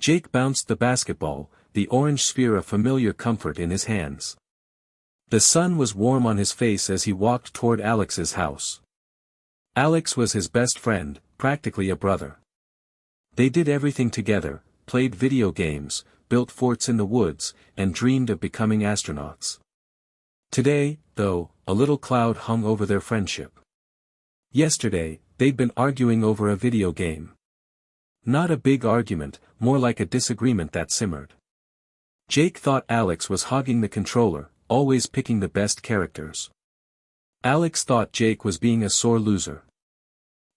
Jake bounced the basketball, the orange sphere a familiar comfort in his hands. The sun was warm on his face as he walked toward Alex's house. Alex was his best friend, practically a brother. They did everything together, played video games, built forts in the woods, and dreamed of becoming astronauts. Today, though, a little cloud hung over their friendship. Yesterday, they'd been arguing over a video game. Not a big argument, more like a disagreement that simmered. Jake thought Alex was hogging the controller, always picking the best characters. Alex thought Jake was being a sore loser.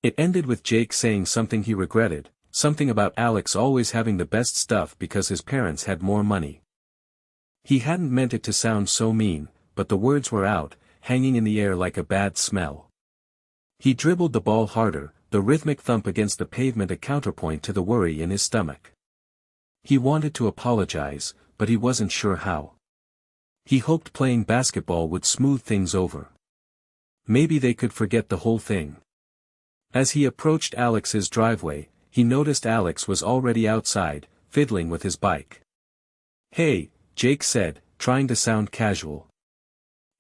It ended with Jake saying something he regretted, something about Alex always having the best stuff because his parents had more money. He hadn't meant it to sound so mean, but the words were out, hanging in the air like a bad smell. He dribbled the ball harder, the rhythmic thump against the pavement a counterpoint to the worry in his stomach. He wanted to apologize, but he wasn't sure how. He hoped playing basketball would smooth things over. Maybe they could forget the whole thing. As he approached Alex's driveway, he noticed Alex was already outside, fiddling with his bike. "Hey," Jake said, trying to sound casual.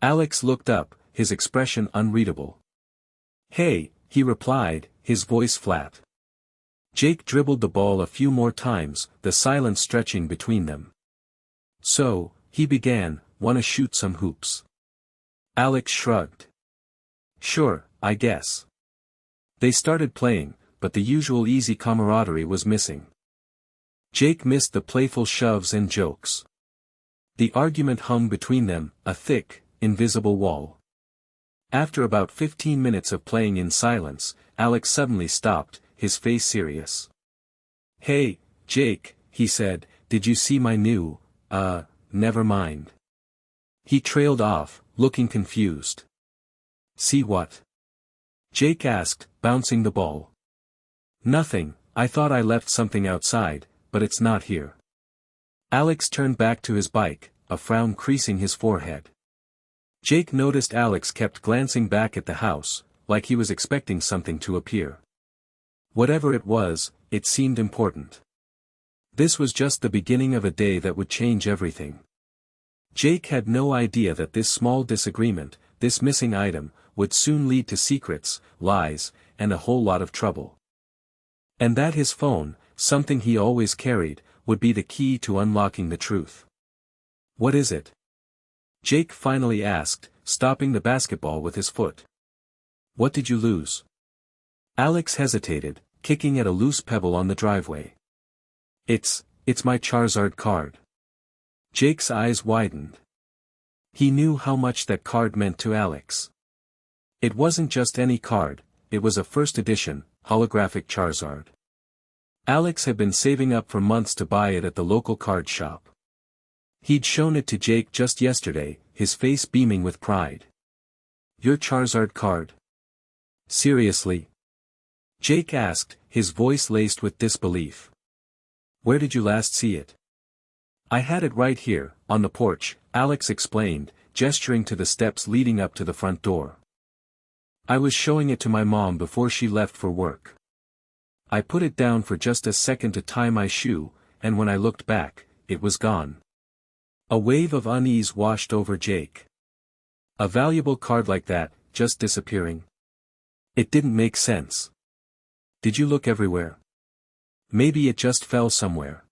Alex looked up, his expression unreadable. "Hey," he replied, his voice flat. Jake dribbled the ball a few more times, the silence stretching between them. "So," he began, "wanna shoot some hoops?" Alex shrugged. "Sure, I guess." They started playing, but the usual easy camaraderie was missing. Jake missed the playful shoves and jokes. The argument hung between them, a thick, invisible wall. After about 15 minutes of playing in silence, Alex suddenly stopped, his face serious. "Hey, Jake," he said, "did you see my new, never mind." He trailed off, looking confused. "See what?" Jake asked, bouncing the ball. "Nothing, I thought I left something outside, but it's not here." Alex turned back to his bike, a frown creasing his forehead. Jake noticed Alex kept glancing back at the house, like he was expecting something to appear. Whatever it was, it seemed important. This was just the beginning of a day that would change everything. Jake had no idea that this small disagreement, this missing item, would soon lead to secrets, lies, and a whole lot of trouble. And that his phone, something he always carried, would be the key to unlocking the truth. "What is it?" Jake finally asked, stopping the basketball with his foot. "What did you lose?" Alex hesitated, kicking at a loose pebble on the driveway. It's my Charizard card." Jake's eyes widened. He knew how much that card meant to Alex. It wasn't just any card, it was a first edition, holographic Charizard. Alex had been saving up for months to buy it at the local card shop. He'd shown it to Jake just yesterday, his face beaming with pride. "Your Charizard card? Seriously?" Jake asked, his voice laced with disbelief. "Where did you last see it?" "I had it right here, on the porch," Alex explained, gesturing to the steps leading up to the front door. "I was showing it to my mom before she left for work. I put it down for just a second to tie my shoe, and when I looked back, it was gone." A wave of unease washed over Jake. A valuable card like that, just disappearing. It didn't make sense. "Did you look everywhere? Maybe it just fell somewhere."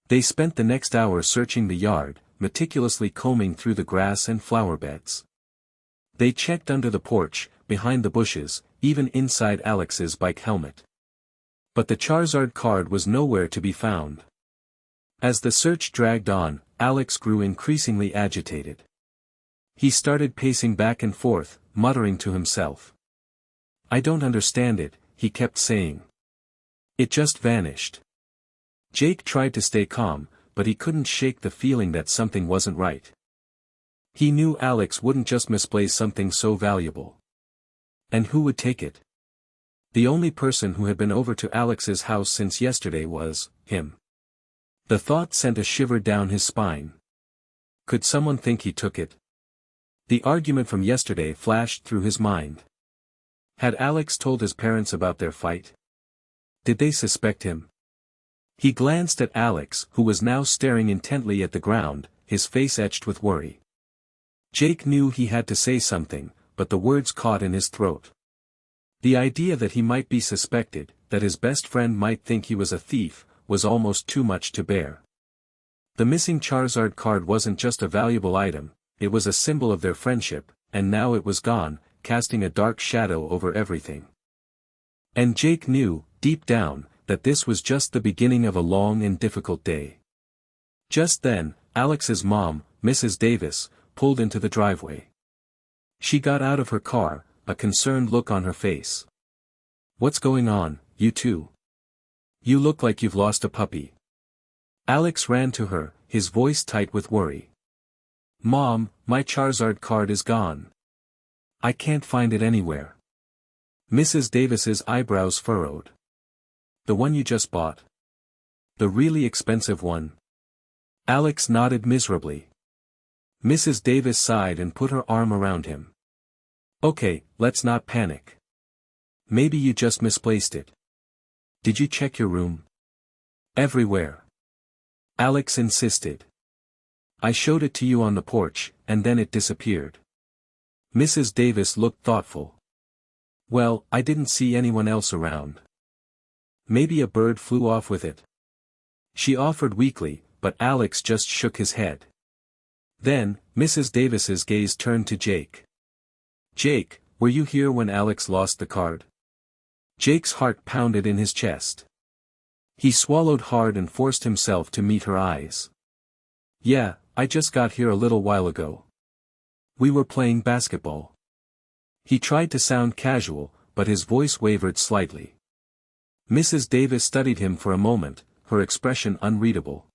They spent the next hour searching the yard, meticulously combing through the grass and flower beds. They checked under the porch, behind the bushes, even inside Alex's bike helmet. But the Charizard card was nowhere to be found. As the search dragged on, Alex grew increasingly agitated. He started pacing back and forth, muttering to himself. "I don't understand it," he kept saying. "It just vanished." Jake tried to stay calm, but he couldn't shake the feeling that something wasn't right. He knew Alex wouldn't just misplace something so valuable. And who would take it? The only person who had been over to Alex's house since yesterday was him. The thought sent a shiver down his spine. Could someone think he took it? The argument from yesterday flashed through his mind. Had Alex told his parents about their fight? Did they suspect him? He glanced at Alex, who was now staring intently at the ground, his face etched with worry. Jake knew he had to say something, but the words caught in his throat. The idea that he might be suspected, that his best friend might think he was a thief, was almost too much to bear. The missing Charizard card wasn't just a valuable item, it was a symbol of their friendship, and now it was gone, casting a dark shadow over everything. And Jake knew, deep down, that this was just the beginning of a long and difficult day. Just then, Alex's mom, Mrs. Davis, pulled into the driveway. She got out of her car, a concerned look on her face. "What's going on, you two? You look like you've lost a puppy." Alex ran to her, his voice tight with worry. "Mom, my Charizard card is gone. I can't find it anywhere." Mrs. Davis's eyebrows furrowed. "The one you just bought? The really expensive one?" Alex nodded miserably. Mrs. Davis sighed and put her arm around him. "Okay, let's not panic. Maybe you just misplaced it. Did you check your room?" "Everywhere," Alex insisted. "I showed it to you on the porch, and then it disappeared." Mrs. Davis looked thoughtful. "Well, I didn't see anyone else around. Maybe a bird flew off with it," she offered weakly, but Alex just shook his head. Then, Mrs. Davis's gaze turned to Jake. "Jake, were you here when Alex lost the card?" Jake's heart pounded in his chest. He swallowed hard and forced himself to meet her eyes. "Yeah, I just got here a little while ago. We were playing basketball." He tried to sound casual, but his voice wavered slightly. Mrs. Davis studied him for a moment, her expression unreadable.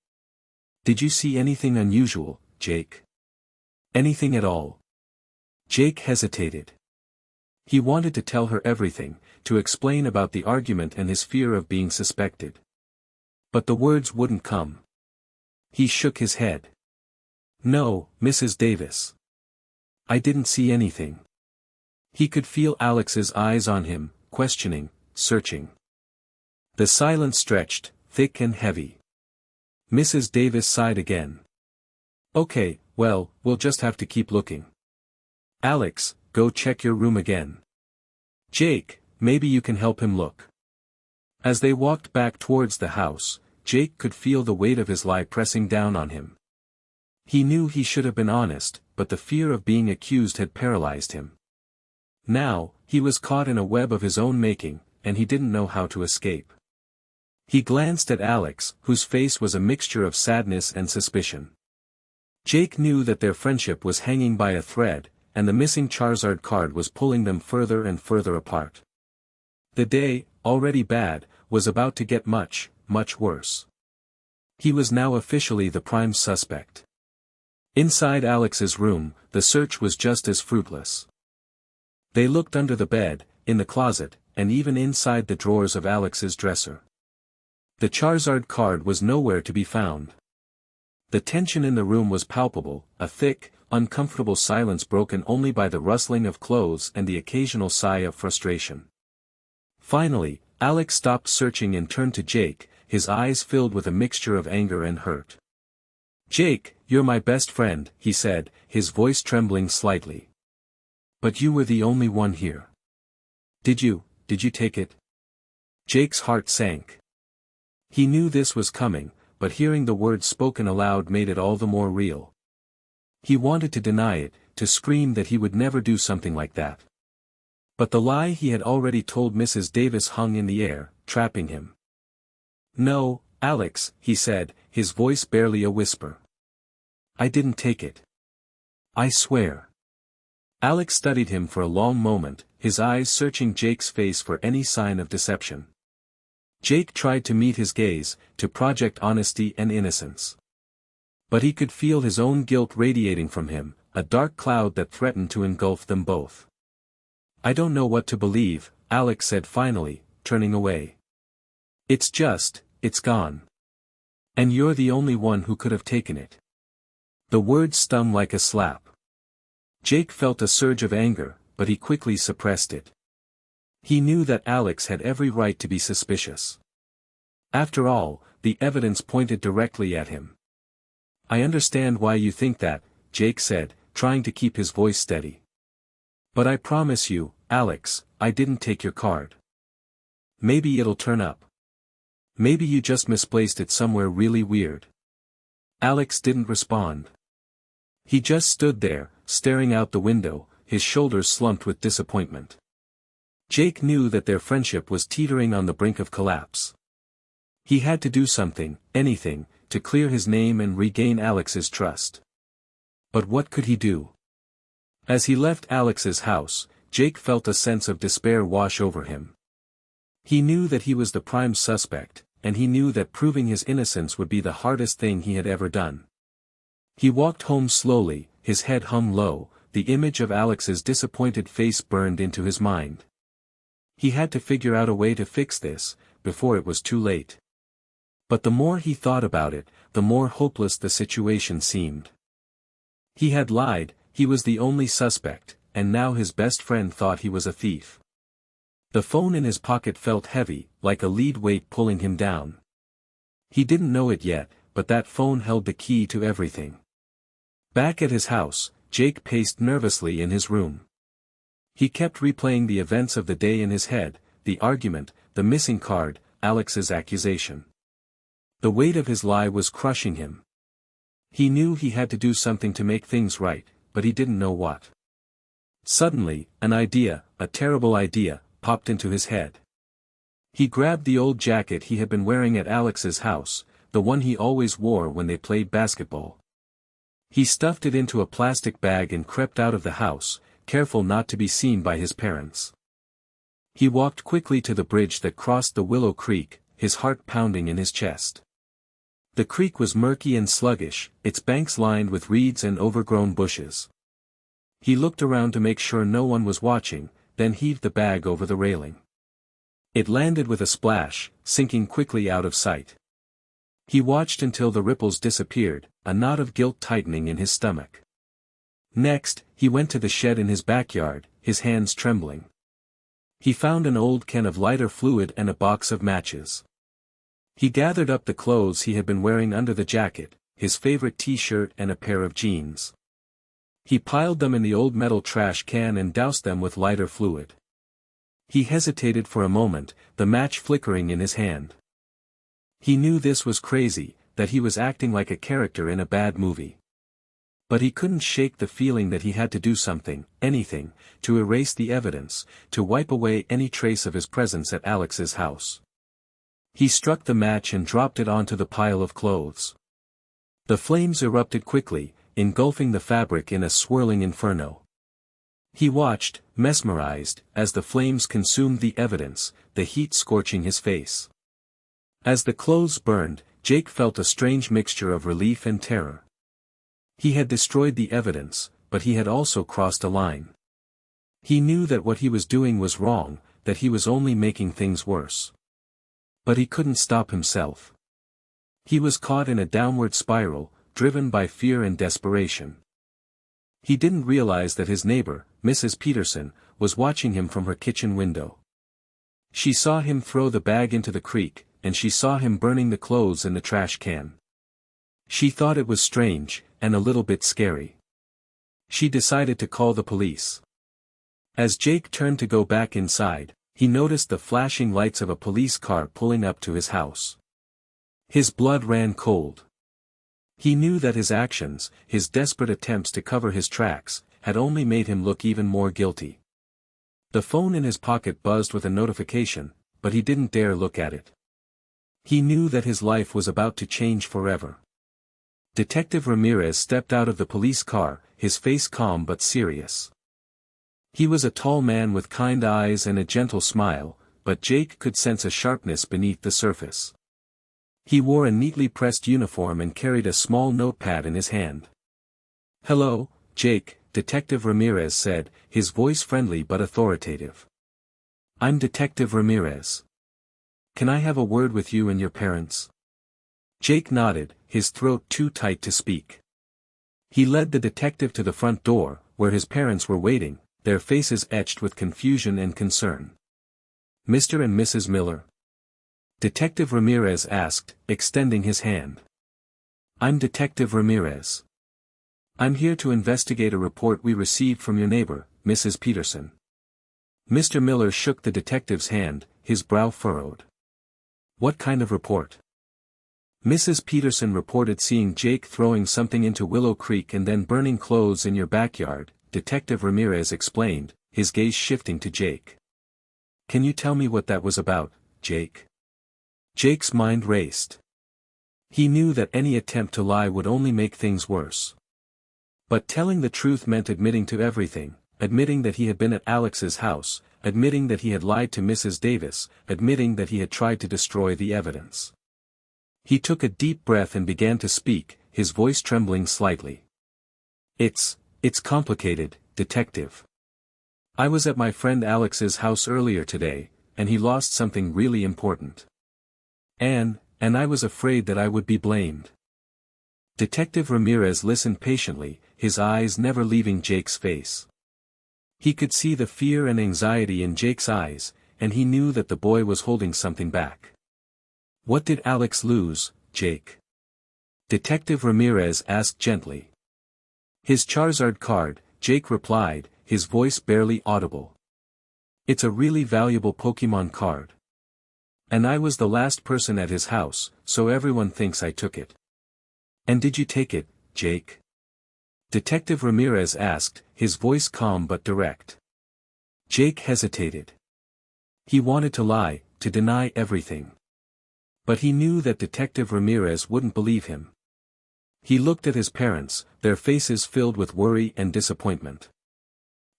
"Did you see anything unusual, Jake? Anything at all?" Jake hesitated. He wanted to tell her everything, to explain about the argument and his fear of being suspected. But the words wouldn't come. He shook his head. "No, Mrs. Davis. I didn't see anything." He could feel Alex's eyes on him, questioning, searching. The silence stretched, thick and heavy. Mrs. Davis sighed again. "Okay, well, we'll just have to keep looking. Alex, go check your room again. Jake, maybe you can help him look." As they walked back towards the house, Jake could feel the weight of his lie pressing down on him. He knew he should have been honest, but the fear of being accused had paralyzed him. Now, he was caught in a web of his own making, and he didn't know how to escape. He glanced at Alex, whose face was a mixture of sadness and suspicion. Jake knew that their friendship was hanging by a thread, and the missing Charizard card was pulling them further and further apart. The day, already bad, was about to get much, much worse. He was now officially the prime suspect. Inside Alex's room, the search was just as fruitless. They looked under the bed, in the closet, and even inside the drawers of Alex's dresser. The Charizard card was nowhere to be found. The tension in the room was palpable, a thick, uncomfortable silence broken only by the rustling of clothes and the occasional sigh of frustration. Finally, Alex stopped searching and turned to Jake, his eyes filled with a mixture of anger and hurt. "Jake, you're my best friend," he said, his voice trembling slightly. "But you were the only one here. Did you take it?" Jake's heart sank. He knew this was coming, but hearing the words spoken aloud made it all the more real. He wanted to deny it, to scream that he would never do something like that. But the lie he had already told Mrs. Davis hung in the air, trapping him. "No, Alex," he said, his voice barely a whisper. "I didn't take it. I swear." Alex studied him for a long moment, his eyes searching Jake's face for any sign of deception. Jake tried to meet his gaze, to project honesty and innocence. But he could feel his own guilt radiating from him, a dark cloud that threatened to engulf them both. "I don't know what to believe," Alex said finally, turning away. It's gone. And you're the only one who could have taken it." The words stung like a slap. Jake felt a surge of anger, but he quickly suppressed it. He knew that Alex had every right to be suspicious. After all, the evidence pointed directly at him. "I understand why you think that," Jake said, trying to keep his voice steady. "But I promise you, Alex, I didn't take your card. Maybe it'll turn up. Maybe you just misplaced it somewhere really weird." Alex didn't respond. He just stood there, staring out the window, his shoulders slumped with disappointment. Jake knew that their friendship was teetering on the brink of collapse. He had to do something, anything, to clear his name and regain Alex's trust. But what could he do? As he left Alex's house, Jake felt a sense of despair wash over him. He knew that he was the prime suspect, and he knew that proving his innocence would be the hardest thing he had ever done. He walked home slowly, his head hung low, the image of Alex's disappointed face burned into his mind. He had to figure out a way to fix this, before it was too late. But the more he thought about it, the more hopeless the situation seemed. He had lied, he was the only suspect, and now his best friend thought he was a thief. The phone in his pocket felt heavy, like a lead weight pulling him down. He didn't know it yet, but that phone held the key to everything. Back at his house, Jake paced nervously in his room. He kept replaying the events of the day in his head, the argument, the missing card, Alex's accusation. The weight of his lie was crushing him. He knew he had to do something to make things right, but he didn't know what. Suddenly, an idea, a terrible idea, popped into his head. He grabbed the old jacket he had been wearing at Alex's house, the one he always wore when they played basketball. He stuffed it into a plastic bag and crept out of the house, careful not to be seen by his parents. He walked quickly to the bridge that crossed the Willow Creek, his heart pounding in his chest. The creek was murky and sluggish, its banks lined with reeds and overgrown bushes. He looked around to make sure no one was watching, then heaved the bag over the railing. It landed with a splash, sinking quickly out of sight. He watched until the ripples disappeared, a knot of guilt tightening in his stomach. Next, he went to the shed in his backyard, his hands trembling. He found an old can of lighter fluid and a box of matches. He gathered up the clothes he had been wearing under the jacket, his favorite t-shirt and a pair of jeans. He piled them in the old metal trash can and doused them with lighter fluid. He hesitated for a moment, the match flickering in his hand. He knew this was crazy, that he was acting like a character in a bad movie. But he couldn't shake the feeling that he had to do something, anything, to erase the evidence, to wipe away any trace of his presence at Alex's house. He struck the match and dropped it onto the pile of clothes. The flames erupted quickly, engulfing the fabric in a swirling inferno. He watched, mesmerized, as the flames consumed the evidence, the heat scorching his face. As the clothes burned, Jake felt a strange mixture of relief and terror. He had destroyed the evidence, but he had also crossed a line. He knew that what he was doing was wrong, that he was only making things worse. But he couldn't stop himself. He was caught in a downward spiral, driven by fear and desperation. He didn't realize that his neighbor, Mrs. Peterson, was watching him from her kitchen window. She saw him throw the bag into the creek, and she saw him burning the clothes in the trash can. She thought it was strange, and a little bit scary. She decided to call the police. As Jake turned to go back inside, he noticed the flashing lights of a police car pulling up to his house. His blood ran cold. He knew that his actions, his desperate attempts to cover his tracks, had only made him look even more guilty. The phone in his pocket buzzed with a notification, but he didn't dare look at it. He knew that his life was about to change forever. Detective Ramirez stepped out of the police car, his face calm but serious. He was a tall man with kind eyes and a gentle smile, but Jake could sense a sharpness beneath the surface. He wore a neatly pressed uniform and carried a small notepad in his hand. "Hello, Jake," Detective Ramirez said, his voice friendly but authoritative. "I'm Detective Ramirez. Can I have a word with you and your parents?" Jake nodded, his throat too tight to speak. He led the detective to the front door, where his parents were waiting, their faces etched with confusion and concern. "Mr. and Mrs. Miller?" Detective Ramirez asked, extending his hand. I'm Detective Ramirez. I'm here to investigate a report we received from your neighbor, Mrs. Peterson. Mr. Miller shook the detective's hand, his brow furrowed. What kind of report? Mrs. Peterson reported seeing Jake throwing something into Willow Creek and then burning clothes in your backyard, Detective Ramirez explained, his gaze shifting to Jake. Can you tell me what that was about, Jake? Jake's mind raced. He knew that any attempt to lie would only make things worse. But telling the truth meant admitting to everything, admitting that he had been at Alex's house, admitting that he had lied to Mrs. Davis, admitting that he had tried to destroy the evidence. He took a deep breath and began to speak, his voice trembling slightly. It's complicated, Detective. I was at my friend Alex's house earlier today, and he lost something really important. And I was afraid that I would be blamed. Detective Ramirez listened patiently, his eyes never leaving Jake's face. He could see the fear and anxiety in Jake's eyes, and he knew that the boy was holding something back. What did Alex lose, Jake? Detective Ramirez asked gently. His Charizard card, Jake replied, his voice barely audible. It's a really valuable Pokemon card. And I was the last person at his house, so everyone thinks I took it. And did you take it, Jake? Detective Ramirez asked, his voice calm but direct. Jake hesitated. He wanted to lie, to deny everything. But he knew that Detective Ramirez wouldn't believe him. He looked at his parents, their faces filled with worry and disappointment.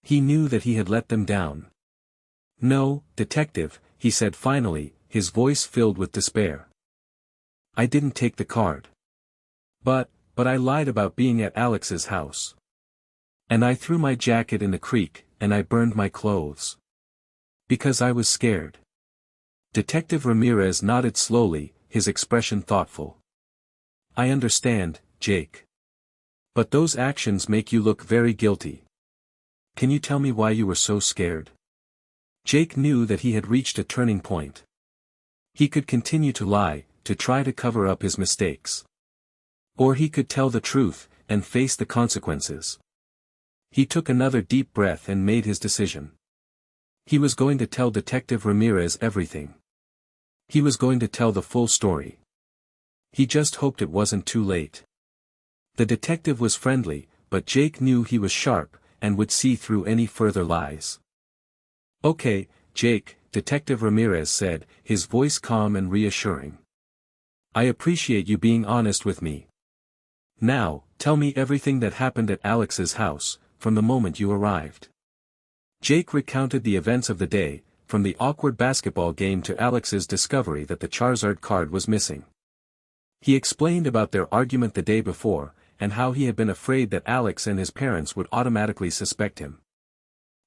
He knew that he had let them down. No, Detective, he said finally, his voice filled with despair. I didn't take the card. But I lied about being at Alex's house. And I threw my jacket in the creek, and I burned my clothes. Because I was scared. Detective Ramirez nodded slowly, his expression thoughtful. I understand, Jake. But those actions make you look very guilty. Can you tell me why you were so scared? Jake knew that he had reached a turning point. He could continue to lie, to try to cover up his mistakes. Or he could tell the truth, and face the consequences. He took another deep breath and made his decision. He was going to tell Detective Ramirez everything. He was going to tell the full story. He just hoped it wasn't too late. The detective was friendly, but Jake knew he was sharp, and would see through any further lies. Okay, Jake, Detective Ramirez said, his voice calm and reassuring. I appreciate you being honest with me. Now, tell me everything that happened at Alex's house, from the moment you arrived. Jake recounted the events of the day, from the awkward basketball game to Alex's discovery that the Charizard card was missing. He explained about their argument the day before, and how he had been afraid that Alex and his parents would automatically suspect him.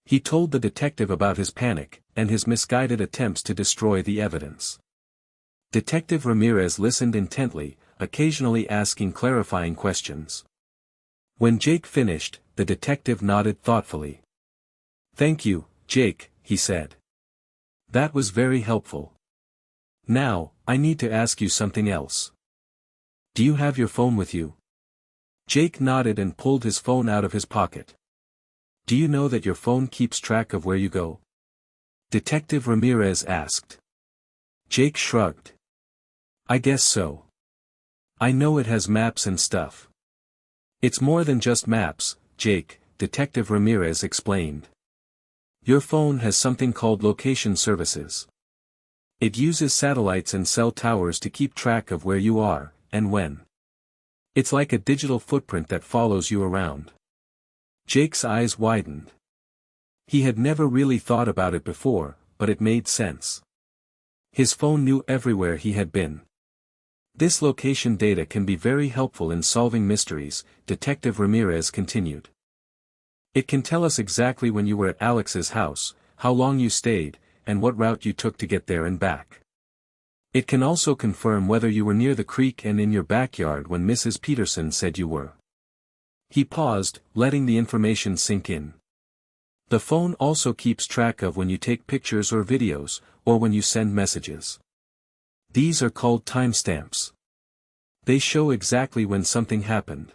He told the detective about his panic, and his misguided attempts to destroy the evidence. Detective Ramirez listened intently, occasionally asking clarifying questions. When Jake finished, the detective nodded thoughtfully. Thank you, Jake, he said. That was very helpful. Now, I need to ask you something else. Do you have your phone with you? Jake nodded and pulled his phone out of his pocket. Do you know that your phone keeps track of where you go? Detective Ramirez asked. Jake shrugged. I guess so. I know it has maps and stuff. It's more than just maps, Jake, Detective Ramirez explained. Your phone has something called location services. It uses satellites and cell towers to keep track of where you are, and when. It's like a digital footprint that follows you around. Jake's eyes widened. He had never really thought about it before, but it made sense. His phone knew everywhere he had been. This location data can be very helpful in solving mysteries, Detective Ramirez continued. It can tell us exactly when you were at Alex's house, how long you stayed, and what route you took to get there and back. It can also confirm whether you were near the creek and in your backyard when Mrs. Peterson said you were. He paused, letting the information sink in. The phone also keeps track of when you take pictures or videos, or when you send messages. These are called timestamps. They show exactly when something happened.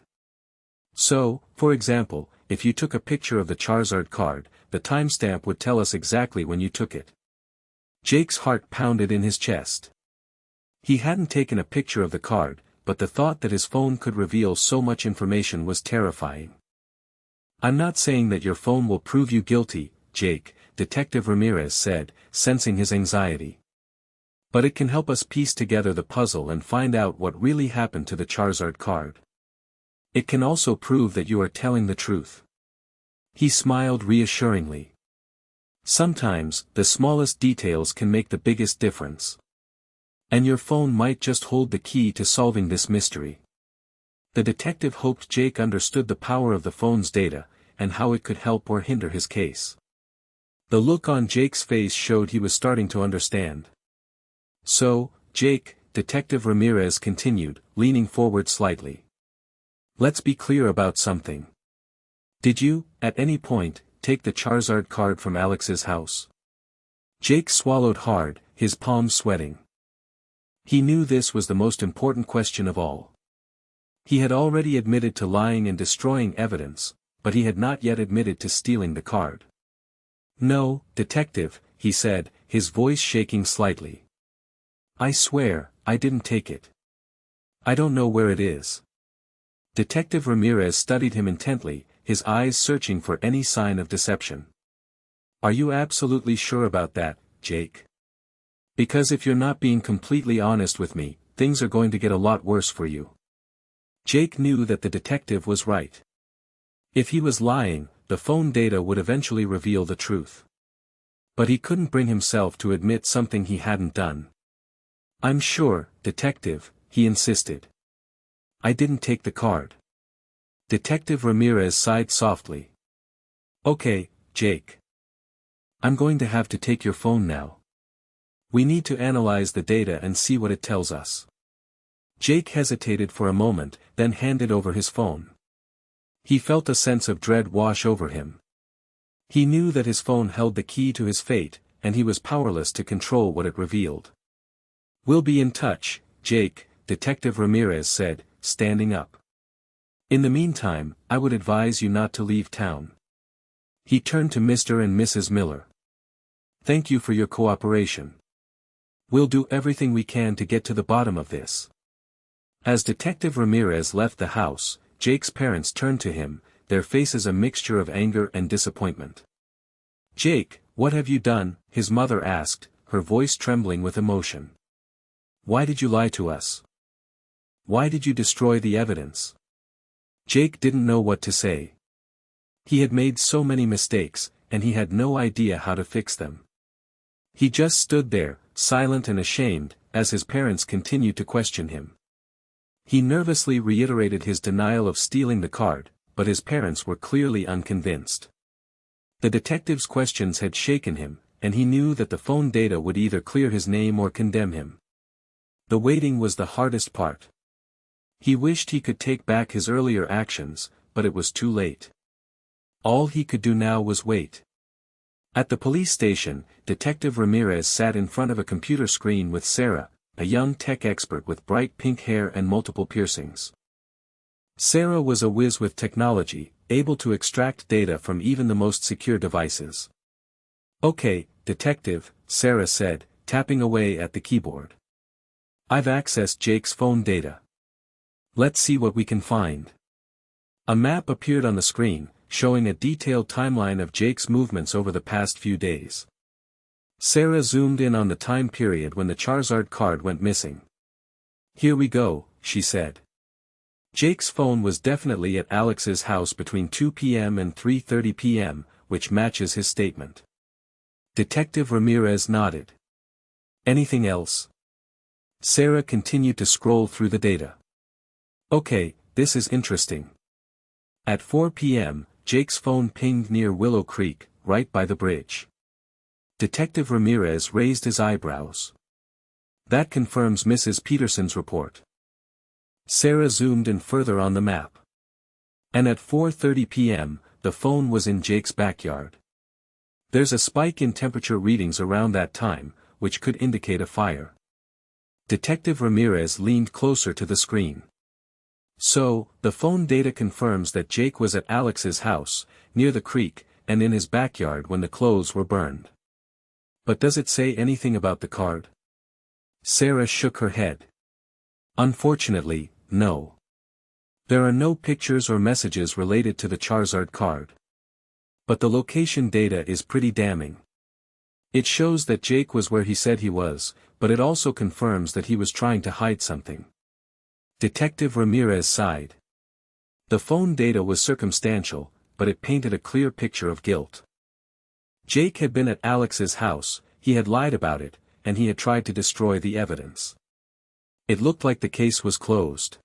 So, for example, if you took a picture of the Charizard card, the timestamp would tell us exactly when you took it. Jake's heart pounded in his chest. He hadn't taken a picture of the card, but the thought that his phone could reveal so much information was terrifying. "I'm not saying that your phone will prove you guilty, Jake," Detective Ramirez said, sensing his anxiety. "But it can help us piece together the puzzle and find out what really happened to the Charizard card. It can also prove that you are telling the truth." He smiled reassuringly. "Sometimes, the smallest details can make the biggest difference. And your phone might just hold the key to solving this mystery." The detective hoped Jake understood the power of the phone's data, and how it could help or hinder his case. The look on Jake's face showed he was starting to understand. "So, Jake," Detective Ramirez continued, leaning forward slightly. "Let's be clear about something. Did you, at any point, take the Charizard card from Alex's house?" Jake swallowed hard, his palms sweating. He knew this was the most important question of all. He had already admitted to lying and destroying evidence, but he had not yet admitted to stealing the card. "No, detective," he said, his voice shaking slightly. "I swear, I didn't take it. I don't know where it is." Detective Ramirez studied him intently, his eyes searching for any sign of deception. "Are you absolutely sure about that, Jake? Because if you're not being completely honest with me, things are going to get a lot worse for you." Jake knew that the detective was right. If he was lying, the phone data would eventually reveal the truth. But he couldn't bring himself to admit something he hadn't done. "I'm sure, detective," he insisted. "I didn't take the card." Detective Ramirez sighed softly. "Okay, Jake. I'm going to have to take your phone now. We need to analyze the data and see what it tells us." Jake hesitated for a moment, then handed over his phone. He felt a sense of dread wash over him. He knew that his phone held the key to his fate, and he was powerless to control what it revealed. "We'll be in touch, Jake," Detective Ramirez said, standing up. "In the meantime, I would advise you not to leave town." He turned to Mr. and Mrs. Miller. "Thank you for your cooperation. We'll do everything we can to get to the bottom of this." As Detective Ramirez left the house, Jake's parents turned to him, their faces a mixture of anger and disappointment. "Jake, what have you done?" his mother asked, her voice trembling with emotion. "Why did you lie to us? Why did you destroy the evidence?" Jake didn't know what to say. He had made so many mistakes, and he had no idea how to fix them. He just stood there, silent and ashamed, as his parents continued to question him. He nervously reiterated his denial of stealing the card, but his parents were clearly unconvinced. The detective's questions had shaken him, and he knew that the phone data would either clear his name or condemn him. The waiting was the hardest part. He wished he could take back his earlier actions, but it was too late. All he could do now was wait. At the police station, Detective Ramirez sat in front of a computer screen with Sarah, a young tech expert with bright pink hair and multiple piercings. Sarah was a whiz with technology, able to extract data from even the most secure devices. "Okay, Detective," Sarah said, tapping away at the keyboard. "I've accessed Jake's phone data. Let's see what we can find." A map appeared on the screen, showing a detailed timeline of Jake's movements over the past few days. Sarah zoomed in on the time period when the Charizard card went missing. "Here we go," she said. Jake's phone was definitely at Alex's house between 2 p.m. and 3:30 p.m., which matches his statement. Detective Ramirez nodded. "Anything else?" Sarah continued to scroll through the data. "Okay, this is interesting. At 4 p.m., Jake's phone pinged near Willow Creek, right by the bridge." Detective Ramirez raised his eyebrows. "That confirms Mrs. Peterson's report." Sarah zoomed in further on the map. "And at 4:30 p.m., the phone was in Jake's backyard. There's a spike in temperature readings around that time, which could indicate a fire." Detective Ramirez leaned closer to the screen. So, the phone data confirms that Jake was at Alex's house, near the creek, and in his backyard when the clothes were burned. But does it say anything about the card? Sarah shook her head. Unfortunately, no. There are no pictures or messages related to the Charizard card. But the location data is pretty damning. It shows that Jake was where he said he was, but it also confirms that he was trying to hide something. Detective Ramirez sighed. The phone data was circumstantial, but it painted a clear picture of guilt. Jake had been at Alex's house, he had lied about it, and he had tried to destroy the evidence. It looked like the case was closed.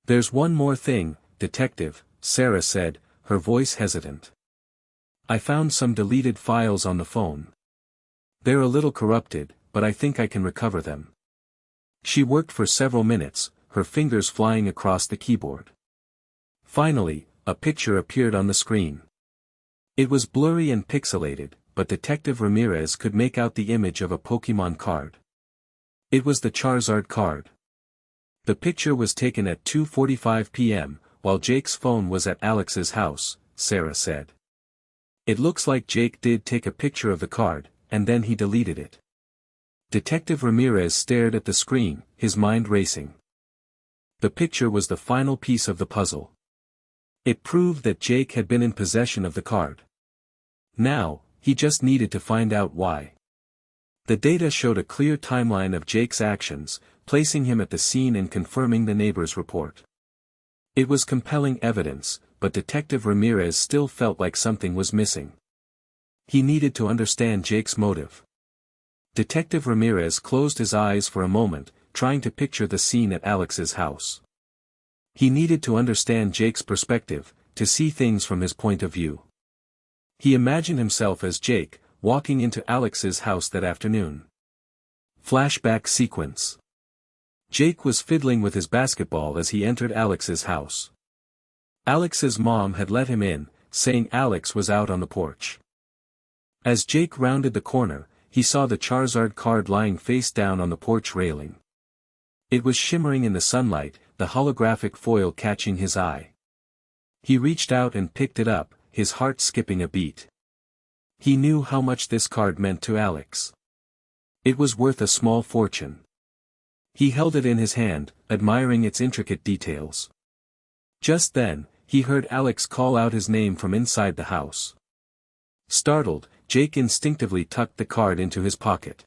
There's one more thing, Detective, Sarah said, her voice hesitant. I found some deleted files on the phone. They're a little corrupted, but I think I can recover them. She worked for several minutes, her fingers flying across the keyboard. Finally, a picture appeared on the screen. It was blurry and pixelated, but Detective Ramirez could make out the image of a Pokémon card. It was the Charizard card. The picture was taken at 2:45 p.m., while Jake's phone was at Alex's house, Sarah said. It looks like Jake did take a picture of the card, and then he deleted it. Detective Ramirez stared at the screen, his mind racing. The picture was the final piece of the puzzle. It proved that Jake had been in possession of the card. Now, he just needed to find out why. The data showed a clear timeline of Jake's actions, placing him at the scene and confirming the neighbor's report. It was compelling evidence, but Detective Ramirez still felt like something was missing. He needed to understand Jake's motive. Detective Ramirez closed his eyes for a moment, trying to picture the scene at Alex's house. He needed to understand Jake's perspective, to see things from his point of view. He imagined himself as Jake, walking into Alex's house that afternoon. Flashback sequence. Jake was fiddling with his basketball as he entered Alex's house. Alex's mom had let him in, saying Alex was out on the porch. As Jake rounded the corner, he saw the Charizard card lying face down on the porch railing. It was shimmering in the sunlight, the holographic foil catching his eye. He reached out and picked it up, his heart skipping a beat. He knew how much this card meant to Alex. It was worth a small fortune. He held it in his hand, admiring its intricate details. Just then, he heard Alex call out his name from inside the house. Startled, Jake instinctively tucked the card into his pocket.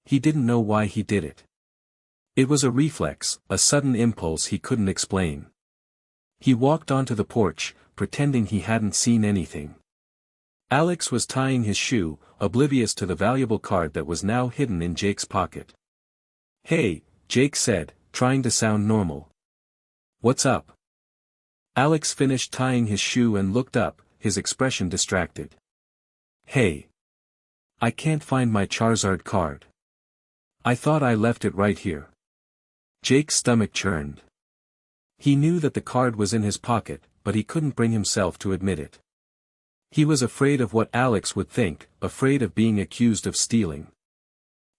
He didn't know why he did it. It was a reflex, a sudden impulse he couldn't explain. He walked onto the porch, pretending he hadn't seen anything. Alex was tying his shoe, oblivious to the valuable card that was now hidden in Jake's pocket. "Hey," Jake said, trying to sound normal. "What's up?" Alex finished tying his shoe and looked up, his expression distracted. "Hey. I can't find my Charizard card. I thought I left it right here." Jake's stomach churned. He knew that the card was in his pocket, but he couldn't bring himself to admit it. He was afraid of what Alex would think, afraid of being accused of stealing.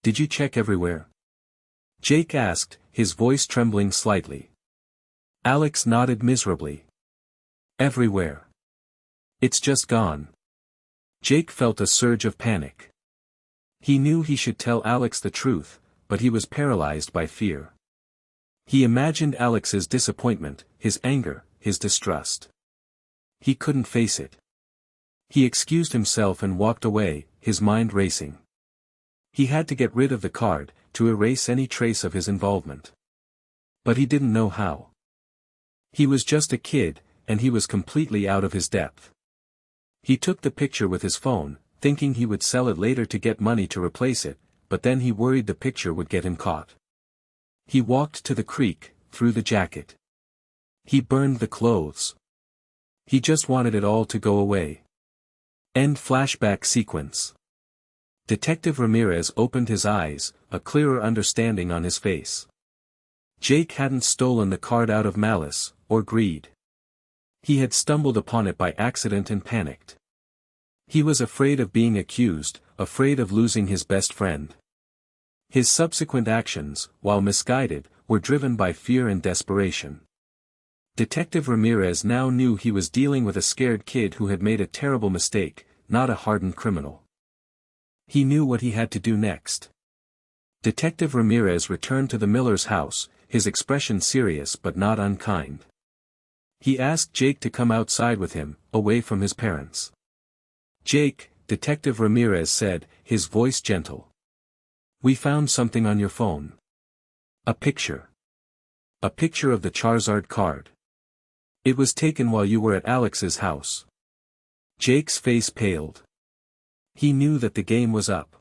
"Did you check everywhere?" Jake asked, his voice trembling slightly. Alex nodded miserably. "Everywhere. It's just gone." Jake felt a surge of panic. He knew he should tell Alex the truth, but he was paralyzed by fear. He imagined Alex's disappointment, his anger, his distrust. He couldn't face it. He excused himself and walked away, his mind racing. He had to get rid of the card, to erase any trace of his involvement. But he didn't know how. He was just a kid, and he was completely out of his depth. He took the picture with his phone, thinking he would sell it later to get money to replace it, but then he worried the picture would get him caught. He walked to the creek, threw the jacket. He burned the clothes. He just wanted it all to go away. End flashback sequence. Detective Ramirez opened his eyes, a clearer understanding on his face. Jake hadn't stolen the card out of malice, or greed. He had stumbled upon it by accident and panicked. He was afraid of being accused, afraid of losing his best friend. His subsequent actions, while misguided, were driven by fear and desperation. Detective Ramirez now knew he was dealing with a scared kid who had made a terrible mistake, not a hardened criminal. He knew what he had to do next. Detective Ramirez returned to the Miller's house, his expression serious but not unkind. He asked Jake to come outside with him, away from his parents. "Jake," Detective Ramirez said, his voice gentle. "We found something on your phone. A picture. A picture of the Charizard card. It was taken while you were at Alex's house." Jake's face paled. He knew that the game was up.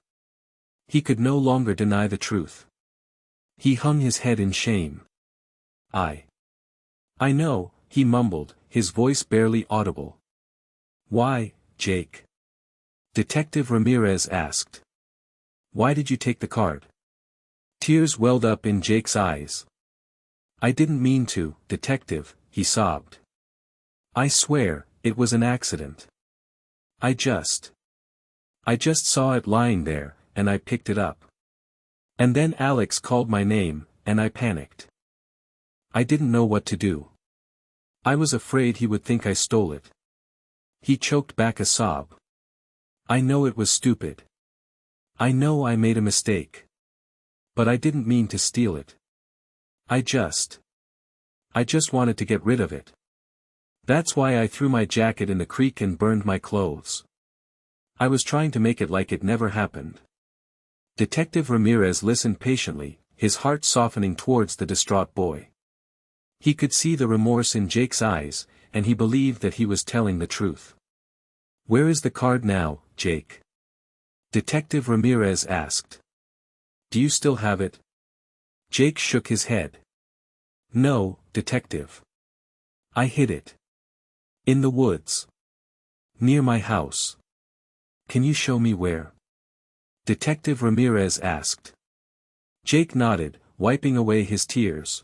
He could no longer deny the truth. He hung his head in shame. I know," he mumbled, his voice barely audible. "Why, Jake?" Detective Ramirez asked. "Why did you take the card?" Tears welled up in Jake's eyes. "I didn't mean to, Detective," he sobbed. "I swear, it was an accident. I just saw it lying there, and I picked it up. And then Alex called my name, and I panicked. I didn't know what to do. I was afraid he would think I stole it." He choked back a sob. "I know it was stupid. I know I made a mistake. But I didn't mean to steal it. I just wanted to get rid of it. That's why I threw my jacket in the creek and burned my clothes. I was trying to make it like it never happened." Detective Ramirez listened patiently, his heart softening towards the distraught boy. He could see the remorse in Jake's eyes, and he believed that he was telling the truth. "Where is the card now, Jake?" Detective Ramirez asked. "Do you still have it?" Jake shook his head. "No, Detective. I hid it. In the woods. Near my house." "Can you show me where?" Detective Ramirez asked. Jake nodded, wiping away his tears.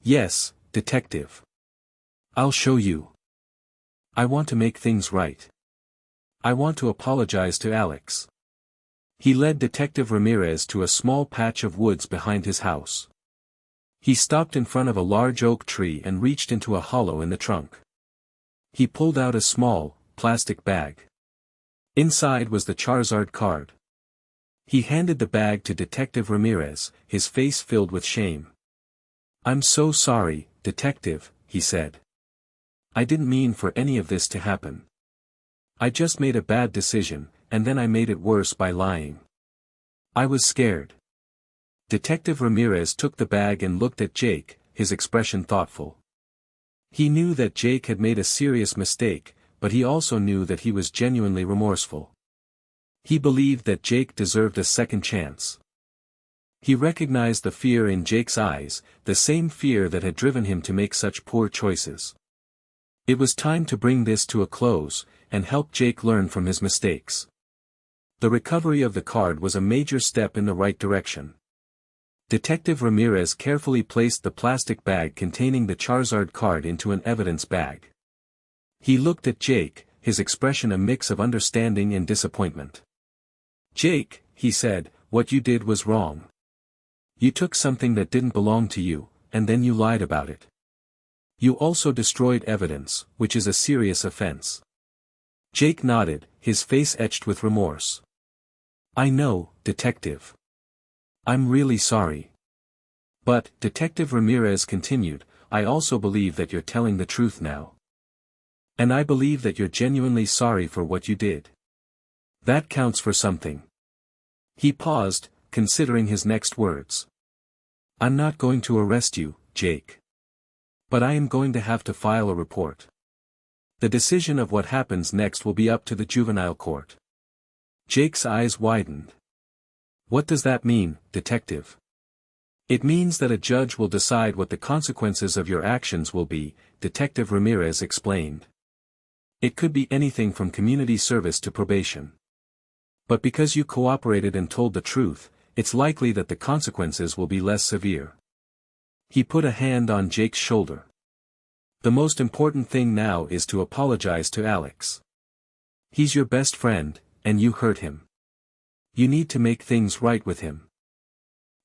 "Yes, Detective. I'll show you. I want to make things right. I want to apologize to Alex." He led Detective Ramirez to a small patch of woods behind his house. He stopped in front of a large oak tree and reached into a hollow in the trunk. He pulled out a small, plastic bag. Inside was the Charizard card. He handed the bag to Detective Ramirez, his face filled with shame. "I'm so sorry, Detective," he said. "I didn't mean for any of this to happen. I just made a bad decision, and then I made it worse by lying. I was scared." Detective Ramirez took the bag and looked at Jake, his expression thoughtful. He knew that Jake had made a serious mistake, but he also knew that he was genuinely remorseful. He believed that Jake deserved a second chance. He recognized the fear in Jake's eyes, the same fear that had driven him to make such poor choices. It was time to bring this to a close, and help Jake learn from his mistakes. The recovery of the card was a major step in the right direction. Detective Ramirez carefully placed the plastic bag containing the Charizard card into an evidence bag. He looked at Jake, his expression a mix of understanding and disappointment. "Jake," he said, "what you did was wrong. You took something that didn't belong to you, and then you lied about it. You also destroyed evidence, which is a serious offense." Jake nodded, his face etched with remorse. "I know, Detective. I'm really sorry. But," Detective Ramirez continued, "I also believe that you're telling the truth now. And I believe that you're genuinely sorry for what you did. That counts for something." He paused, considering his next words. "I'm not going to arrest you, Jake. But I am going to have to file a report. The decision of what happens next will be up to the juvenile court." Jake's eyes widened. "What does that mean, Detective?" "It means that a judge will decide what the consequences of your actions will be," Detective Ramirez explained. "It could be anything from community service to probation. But because you cooperated and told the truth, it's likely that the consequences will be less severe." He put a hand on Jake's shoulder. "The most important thing now is to apologize to Alex. He's your best friend, and you hurt him. You need to make things right with him.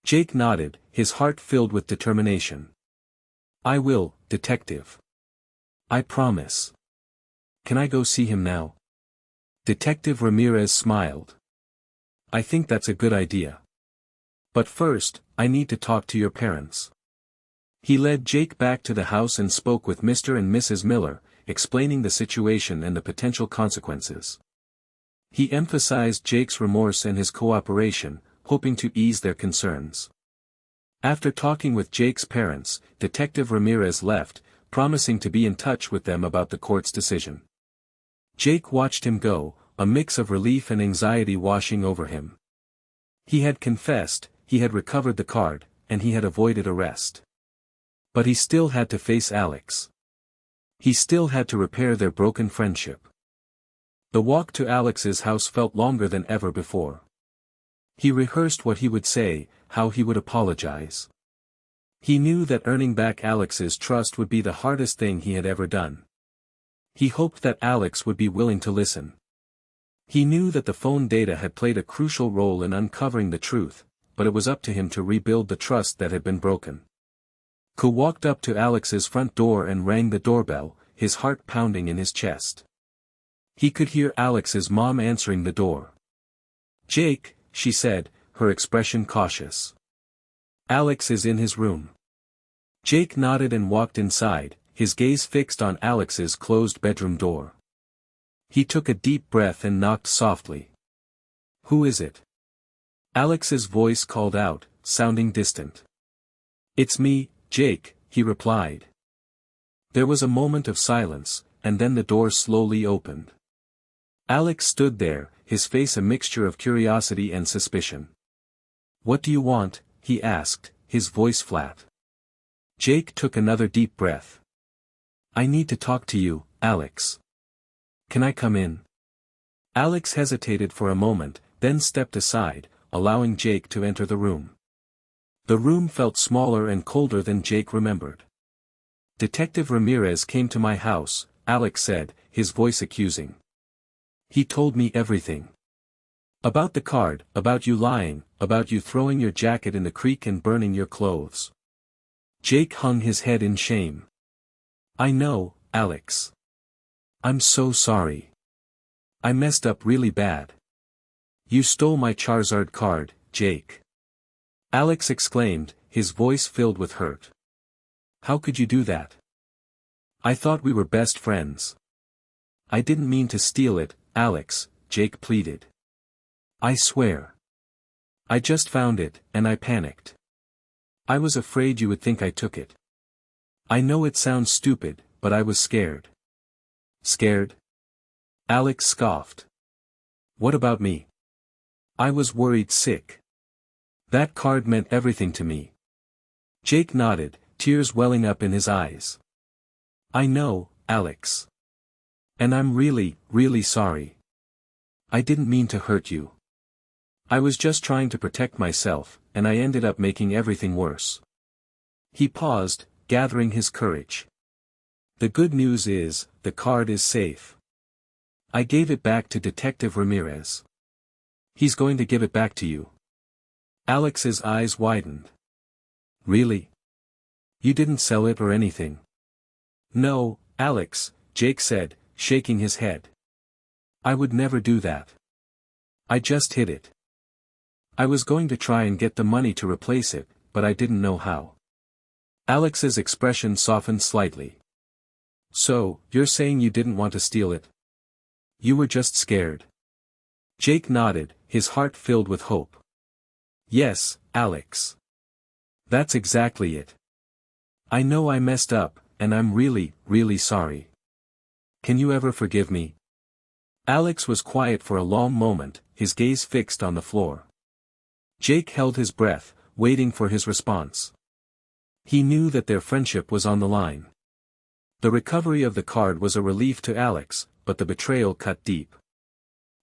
Jake nodded, his heart filled with determination. I will, detective. I promise. Can I go see him now? Detective Ramirez smiled. I think that's a good idea. But first, I need to talk to your parents. He led Jake back to the house and spoke with Mr. and Mrs. Miller, explaining the situation and the potential consequences. He emphasized Jake's remorse and his cooperation, hoping to ease their concerns. After talking with Jake's parents, Detective Ramirez left, promising to be in touch with them about the court's decision. Jake watched him go, a mix of relief and anxiety washing over him. He had confessed, he had recovered the card, and he had avoided arrest. But he still had to face Alex. He still had to repair their broken friendship. The walk to Alex's house felt longer than ever before. He rehearsed what he would say, how he would apologize. He knew that earning back Alex's trust would be the hardest thing he had ever done. He hoped that Alex would be willing to listen. He knew that the phone data had played a crucial role in uncovering the truth, but it was up to him to rebuild the trust that had been broken. Ko walked up to Alex's front door and rang the doorbell, his heart pounding in his chest. He could hear Alex's mom answering the door. Jake, she said, her expression cautious. Alex is in his room. Jake nodded and walked inside, his gaze fixed on Alex's closed bedroom door. He took a deep breath and knocked softly. Who is it? Alex's voice called out, sounding distant. It's me, Jake, he replied. There was a moment of silence, and then the door slowly opened. Alex stood there, his face a mixture of curiosity and suspicion. What do you want? He asked, his voice flat. Jake took another deep breath. I need to talk to you, Alex. Can I come in? Alex hesitated for a moment, then stepped aside, allowing Jake to enter the room. The room felt smaller and colder than Jake remembered. Detective Ramirez came to my house, Alex said, his voice accusing. He told me everything. About the card, about you lying, about you throwing your jacket in the creek and burning your clothes. Jake hung his head in shame. I know, Alex. I'm so sorry. I messed up really bad. You stole my Charizard card, Jake. Alex exclaimed, his voice filled with hurt. How could you do that? I thought we were best friends. I didn't mean to steal it, Alex, Jake pleaded. I swear. I just found it, and I panicked. I was afraid you would think I took it. I know it sounds stupid, but I was scared. Scared? Alex scoffed. What about me? I was worried sick. That card meant everything to me. Jake nodded, tears welling up in his eyes. I know, Alex. And I'm really, really sorry. I didn't mean to hurt you. I was just trying to protect myself, and I ended up making everything worse. He paused, gathering his courage. The good news is, the card is safe. I gave it back to Detective Ramirez. He's going to give it back to you. Alex's eyes widened. Really? You didn't sell it or anything? No, Alex, Jake said, shaking his head. I would never do that. I just hid it. I was going to try and get the money to replace it, but I didn't know how. Alex's expression softened slightly. So, you're saying you didn't want to steal it? You were just scared. Jake nodded, his heart filled with hope. Yes, Alex. That's exactly it. I know I messed up, and I'm really, really sorry. Can you ever forgive me? Alex was quiet for a long moment, his gaze fixed on the floor. Jake held his breath, waiting for his response. He knew that their friendship was on the line. The recovery of the card was a relief to Alex, but the betrayal cut deep.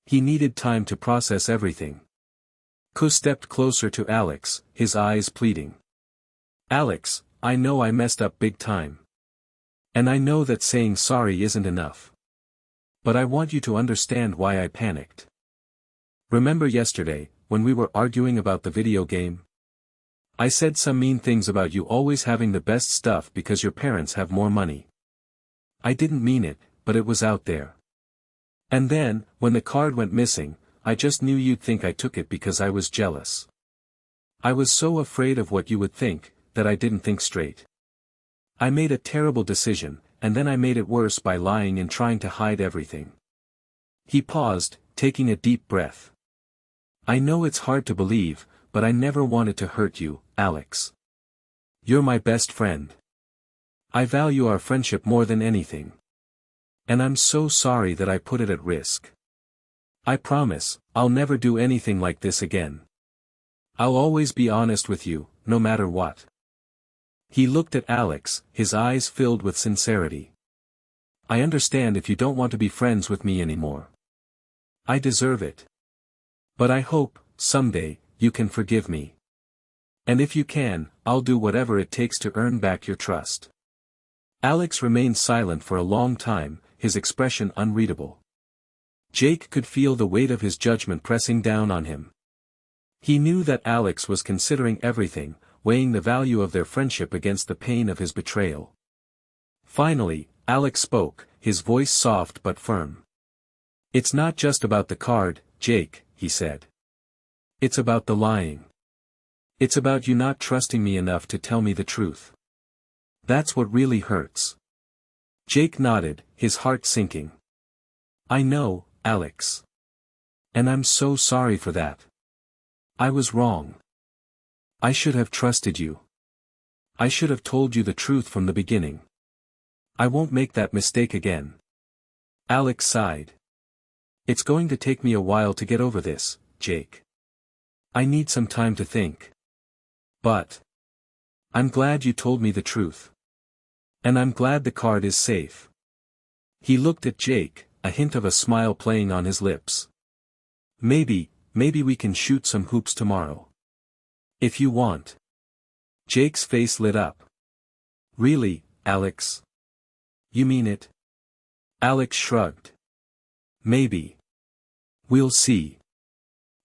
He needed time to process everything. Ko stepped closer to Alex, his eyes pleading. Alex, I know I messed up big time. And I know that saying sorry isn't enough. But I want you to understand why I panicked. Remember yesterday, when we were arguing about the video game? I said some mean things about you always having the best stuff because your parents have more money. I didn't mean it, but it was out there. And then, when the card went missing, I just knew you'd think I took it because I was jealous. I was so afraid of what you would think, that I didn't think straight. I made a terrible decision, and then I made it worse by lying and trying to hide everything. He paused, taking a deep breath. I know it's hard to believe, but I never wanted to hurt you, Alex. You're my best friend. I value our friendship more than anything. And I'm so sorry that I put it at risk. I promise, I'll never do anything like this again. I'll always be honest with you, no matter what. He looked at Alex, his eyes filled with sincerity. I understand if you don't want to be friends with me anymore. I deserve it. But I hope, someday, you can forgive me. And if you can, I'll do whatever it takes to earn back your trust. Alex remained silent for a long time, his expression unreadable. Jake could feel the weight of his judgment pressing down on him. He knew that Alex was considering everything, weighing the value of their friendship against the pain of his betrayal. Finally, Alex spoke, his voice soft but firm. It's not just about the card, Jake, he said. It's about the lying. It's about you not trusting me enough to tell me the truth. That's what really hurts. Jake nodded, his heart sinking. I know, Alex. And I'm so sorry for that. I was wrong. I should have trusted you. I should have told you the truth from the beginning. I won't make that mistake again. Alex sighed. It's going to take me a while to get over this, Jake. I need some time to think. But I'm glad you told me the truth. And I'm glad the card is safe. He looked at Jake, a hint of a smile playing on his lips. Maybe we can shoot some hoops tomorrow. If you want. Jake's face lit up. Really, Alex? You mean it? Alex shrugged. Maybe. We'll see.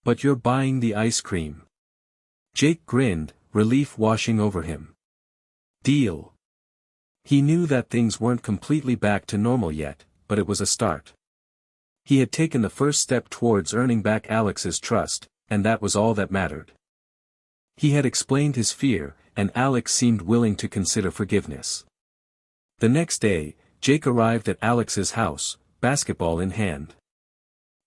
But you're buying the ice cream. Jake grinned, relief washing over him. Deal. He knew that things weren't completely back to normal yet, but it was a start. He had taken the first step towards earning back Alex's trust, and that was all that mattered. He had explained his fear, and Alex seemed willing to consider forgiveness. The next day, Jake arrived at Alex's house, basketball in hand.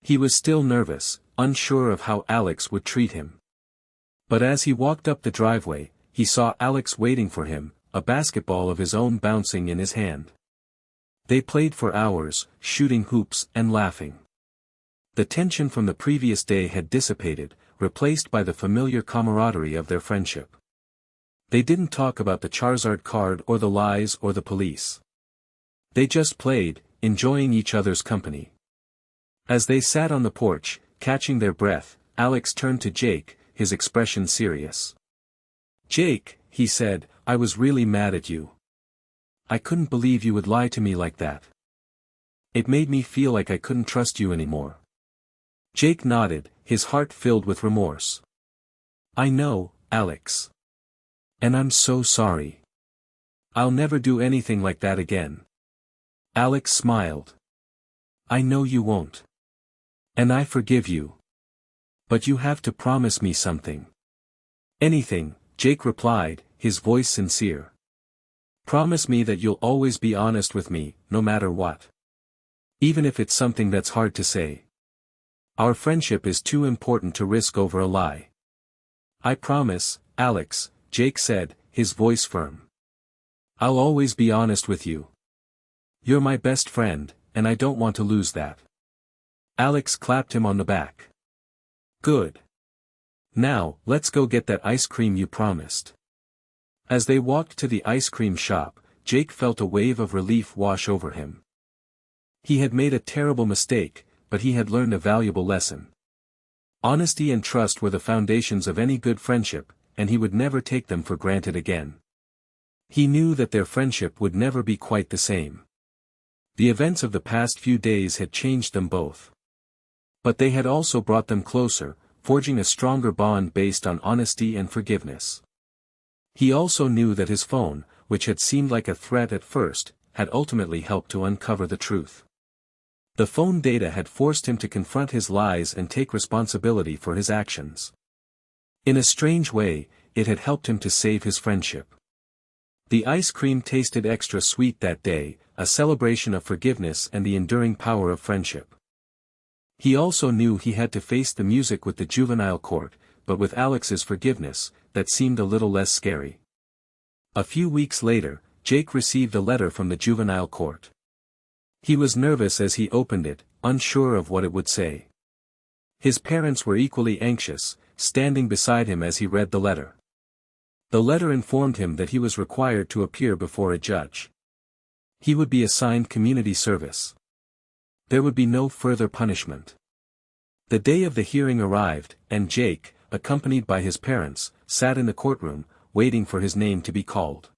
He was still nervous, unsure of how Alex would treat him. But as he walked up the driveway, he saw Alex waiting for him, a basketball of his own bouncing in his hand. They played for hours, shooting hoops and laughing. The tension from the previous day had dissipated, replaced by the familiar camaraderie of their friendship. They didn't talk about the Charizard card or the lies or the police. They just played, enjoying each other's company. As they sat on the porch, catching their breath, Alex turned to Jake, his expression serious. Jake, he said, I was really mad at you. I couldn't believe you would lie to me like that. It made me feel like I couldn't trust you anymore. Jake nodded, his heart filled with remorse. I know, Alex. And I'm so sorry. I'll never do anything like that again. Alex smiled. I know you won't. And I forgive you. But you have to promise me something. Anything, Jake replied, his voice sincere. Promise me that you'll always be honest with me, no matter what. Even if it's something that's hard to say. Our friendship is too important to risk over a lie. I promise, Alex, Jake said, his voice firm. I'll always be honest with you. You're my best friend, and I don't want to lose that. Alex clapped him on the back. Good. Now, let's go get that ice cream you promised. As they walked to the ice cream shop, Jake felt a wave of relief wash over him. He had made a terrible mistake, but he had learned a valuable lesson. Honesty and trust were the foundations of any good friendship, and he would never take them for granted again. He knew that their friendship would never be quite the same. The events of the past few days had changed them both. But they had also brought them closer, forging a stronger bond based on honesty and forgiveness. He also knew that his phone, which had seemed like a threat at first, had ultimately helped to uncover the truth. The phone data had forced him to confront his lies and take responsibility for his actions. In a strange way, it had helped him to save his friendship. The ice cream tasted extra sweet that day, a celebration of forgiveness and the enduring power of friendship. He also knew he had to face the music with the juvenile court, but with Alex's forgiveness, that seemed a little less scary. A few weeks later, Jake received a letter from the juvenile court. He was nervous as he opened it, unsure of what it would say. His parents were equally anxious, standing beside him as he read the letter. The letter informed him that he was required to appear before a judge. He would be assigned community service. There would be no further punishment. The day of the hearing arrived, and Jake, accompanied by his parents, sat in the courtroom, waiting for his name to be called.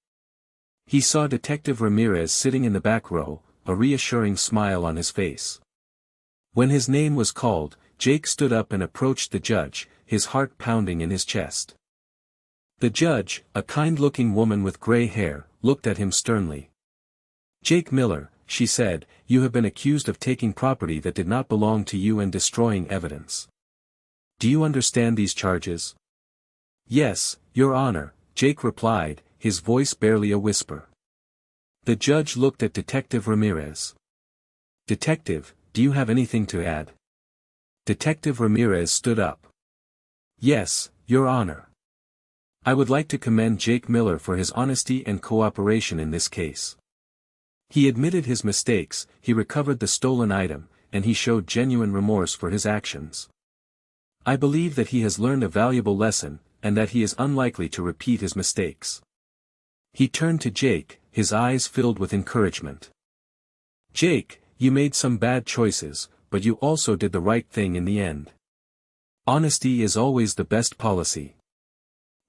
He saw Detective Ramirez sitting in the back row, a reassuring smile on his face. When his name was called, Jake stood up and approached the judge, his heart pounding in his chest. The judge, a kind-looking woman with gray hair, looked at him sternly. "Jake Miller," she said, "you have been accused of taking property that did not belong to you and destroying evidence. Do you understand these charges?" "Yes, Your Honor," Jake replied, his voice barely a whisper. The judge looked at Detective Ramirez. "Detective, do you have anything to add?" Detective Ramirez stood up. "Yes, Your Honor. I would like to commend Jake Miller for his honesty and cooperation in this case. He admitted his mistakes, he recovered the stolen item, and he showed genuine remorse for his actions. I believe that he has learned a valuable lesson, and that he is unlikely to repeat his mistakes." He turned to Jake, his eyes filled with encouragement. "Jake, you made some bad choices, but you also did the right thing in the end. Honesty is always the best policy.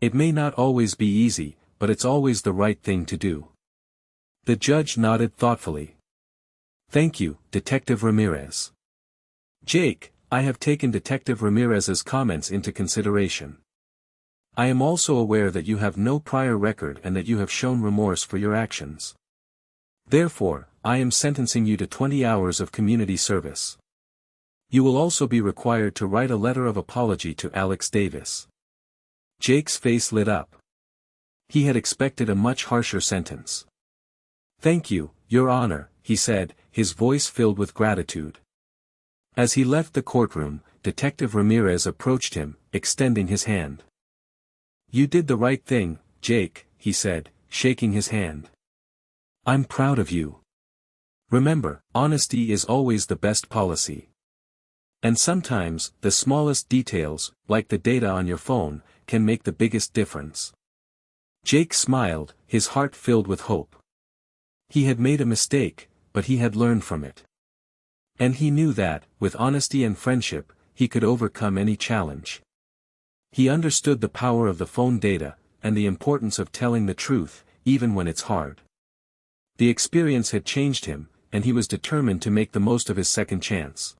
It may not always be easy, but it's always the right thing to do." The judge nodded thoughtfully. "Thank you, Detective Ramirez." "Jake, I have taken Detective Ramirez's comments into consideration. I am also aware that you have no prior record and that you have shown remorse for your actions. Therefore, I am sentencing you to 20 hours of community service. You will also be required to write a letter of apology to Alex Davis." Jake's face lit up. He had expected a much harsher sentence. "Thank you, Your Honor," he said, his voice filled with gratitude. As he left the courtroom, Detective Ramirez approached him, extending his hand. "You did the right thing, Jake," he said, shaking his hand. "I'm proud of you. Remember, honesty is always the best policy. And sometimes, the smallest details, like the data on your phone, can make the biggest difference." Jake smiled, his heart filled with hope. He had made a mistake, but he had learned from it. And he knew that, with honesty and friendship, he could overcome any challenge. He understood the power of the phone data, and the importance of telling the truth, even when it's hard. The experience had changed him, and he was determined to make the most of his second chance.